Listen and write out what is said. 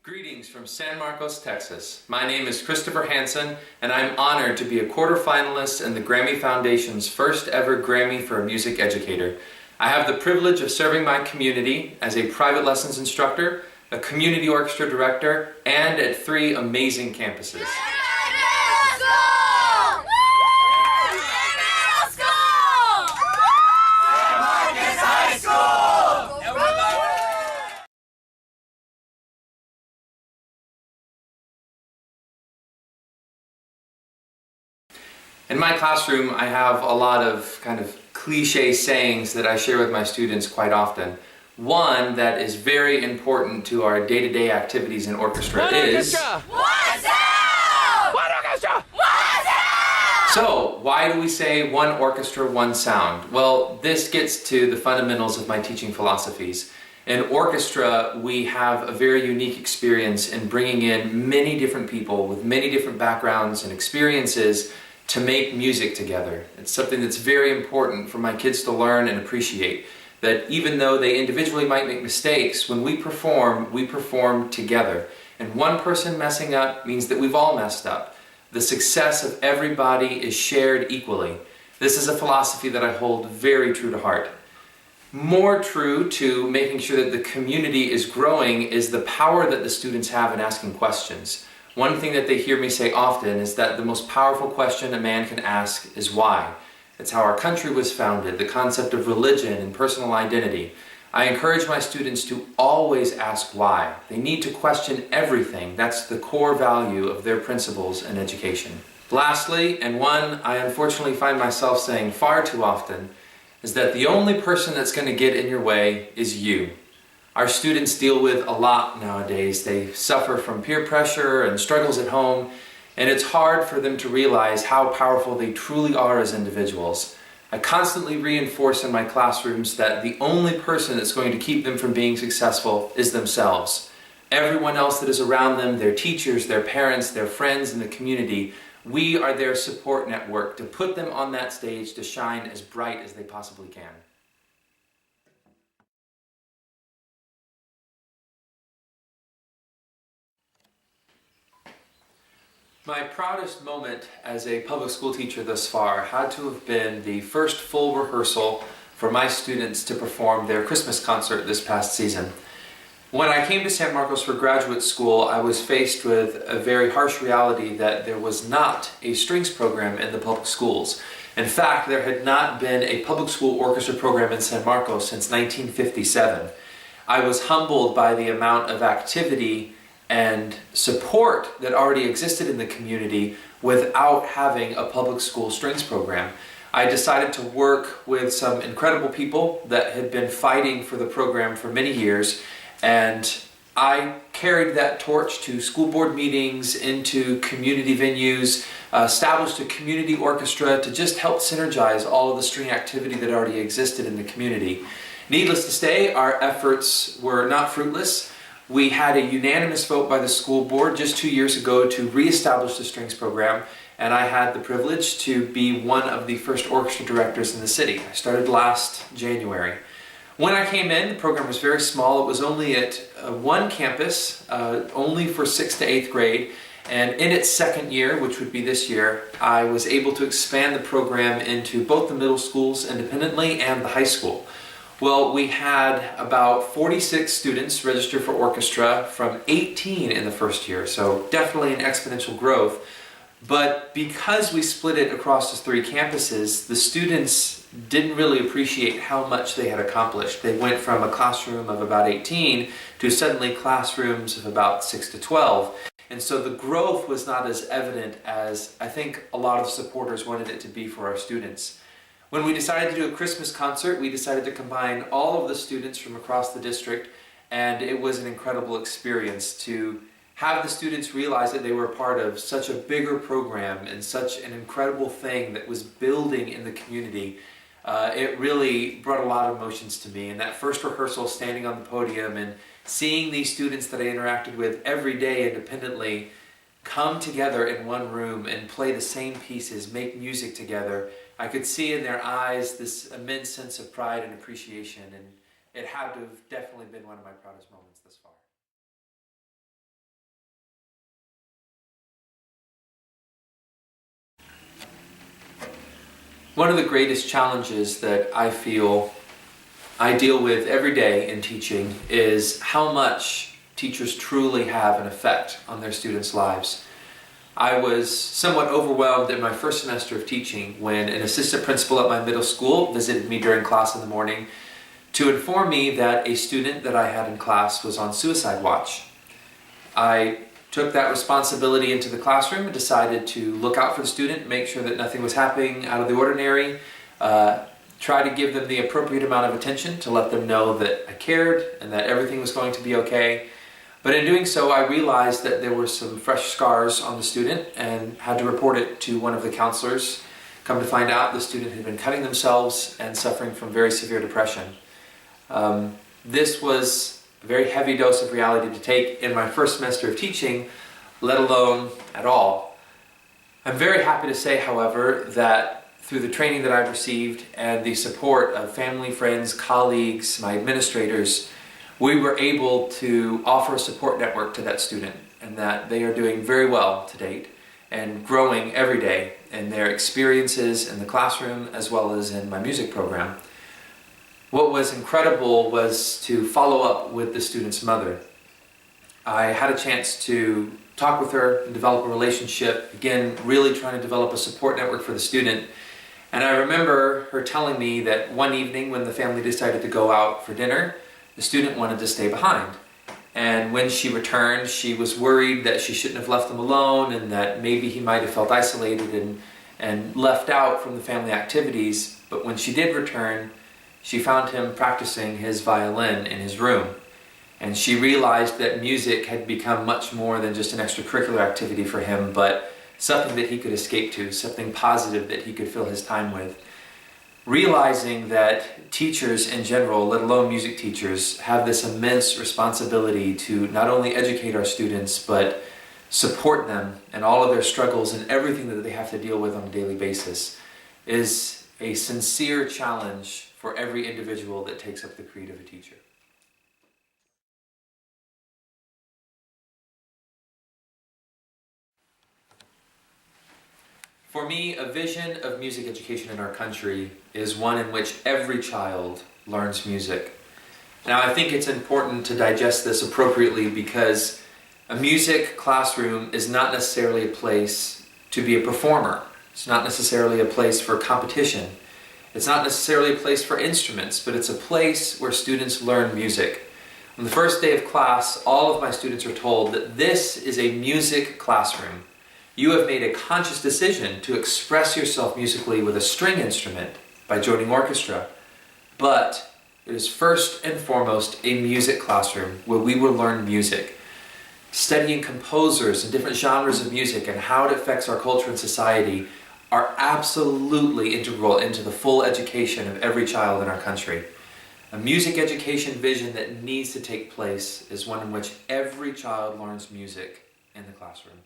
Greetings from San Marcos, Texas. My name is Christopher Hanson, and I'm honored to be a quarterfinalist in the Grammy Foundation's first ever Grammy for a Music Educator. I have the privilege of serving my community as a private lessons instructor, a community orchestra director, and at 3 amazing campuses. In my classroom, I have a lot of kind of cliche sayings that I share with my students quite often. One that is very important to our day-to-day activities in orchestra is... One sound! One orchestra! One sound! So, why do we say one orchestra, one sound? Well, this gets to the fundamentals of my teaching philosophies. In orchestra, we have a very unique experience in bringing in many different people with many different backgrounds and experiences to make music together. It's something that's very important for my kids to learn and appreciate. That even though they individually might make mistakes, when we perform together. And one person messing up means that we've all messed up. The success of everybody is shared equally. This is a philosophy that I hold very true to heart. More true to making sure that the community is growing is the power that the students have in asking questions. One thing that they hear me say often is that the most powerful question a man can ask is why. It's how our country was founded, the concept of religion and personal identity. I encourage my students to always ask why. They need to question everything. That's the core value of their principles in education. Lastly, and one I unfortunately find myself saying far too often, is that the only person that's going to get in your way is you. Our students deal with a lot nowadays. They suffer from peer pressure and struggles at home, and it's hard for them to realize how powerful they truly are as individuals. I constantly reinforce in my classrooms that the only person that's going to keep them from being successful is themselves. Everyone else that is around them, their teachers, their parents, their friends in the community, we are their support network to put them on that stage to shine as bright as they possibly can. My proudest moment as a public school teacher thus far had to have been the first full rehearsal for my students to perform their Christmas concert this past season. When I came to San Marcos for graduate school, I was faced with a very harsh reality that there was not a strings program in the public schools. In fact, there had not been a public school orchestra program in San Marcos since 1957. I was humbled by the amount of activity and support that already existed in the community without having a public school strings program. I decided to work with some incredible people that had been fighting for the program for many years, and I carried that torch to school board meetings, into community venues, established a community orchestra to just help synergize all of the string activity that already existed in the community. Needless to say, our efforts were not fruitless. We had a unanimous vote by the school board just 2 years ago to reestablish the strings program, and I had the privilege to be one of the first orchestra directors in the city. I started last January. When I came in, the program was very small. It was only at one campus, only for 6th to 8th grade, and in its second year, which would be this year, I was able to expand the program into both the middle schools independently and the high school. Well, we had about 46 students register for orchestra from 18 in the first year, so definitely an exponential growth. But because we split it across the 3 campuses, the students didn't really appreciate how much they had accomplished. They went from a classroom of about 18 to suddenly classrooms of about 6 to 12. And so the growth was not as evident as I think a lot of supporters wanted it to be for our students. When we decided to do a Christmas concert, we decided to combine all of the students from across the district, and it was an incredible experience to have the students realize that they were part of such a bigger program and such an incredible thing that was building in the community. It really brought a lot of emotions to me, and that first rehearsal, standing on the podium and seeing these students that I interacted with every day independently come together in one room and play the same pieces, make music together, I could see in their eyes this immense sense of pride and appreciation, and it had to have definitely been one of my proudest moments thus far. One of the greatest challenges that I feel I deal with every day in teaching is how much teachers truly have an effect on their students' lives. I was somewhat overwhelmed in my first semester of teaching when an assistant principal at my middle school visited me during class in the morning to inform me that a student that I had in class was on suicide watch. I took that responsibility into the classroom and decided to look out for the student, make sure that nothing was happening out of the ordinary, try to give them the appropriate amount of attention to let them know that I cared and that everything was going to be okay. But in doing so, I realized that there were some fresh scars on the student and had to report it to one of the counselors. Come to find out, the student had been cutting themselves and suffering from very severe depression. This was a very heavy dose of reality to take in my first semester of teaching, let alone at all. I'm very happy to say, however, that through the training that I've received and the support of family, friends, colleagues, my administrators, we were able to offer a support network to that student, and that they are doing very well to date and growing every day in their experiences in the classroom as well as in my music program. What was incredible was to follow up with the student's mother. I had a chance to talk with her and develop a relationship, again, really trying to develop a support network for the student. And I remember her telling me that one evening when the family decided to go out for dinner, the student wanted to stay behind. And when she returned, she was worried that she shouldn't have left him alone and that maybe he might have felt isolated and left out from the family activities. But when she did return, she found him practicing his violin in his room. And she realized that music had become much more than just an extracurricular activity for him, but something that he could escape to, something positive that he could fill his time with. Realizing that teachers in general, let alone music teachers, have this immense responsibility to not only educate our students, but support them in all of their struggles and everything that they have to deal with on a daily basis, is a sincere challenge for every individual that takes up the creed of a teacher. For me, a vision of music education in our country is one in which every child learns music. Now, I think it's important to digest this appropriately because a music classroom is not necessarily a place to be a performer. It's not necessarily a place for competition. It's not necessarily a place for instruments, but it's a place where students learn music. On the first day of class, all of my students are told that this is a music classroom. You have made a conscious decision to express yourself musically with a string instrument by joining orchestra, but it is first and foremost a music classroom where we will learn music. Studying composers and different genres of music and how it affects our culture and society are absolutely integral into the full education of every child in our country. A music education vision that needs to take place is one in which every child learns music in the classroom.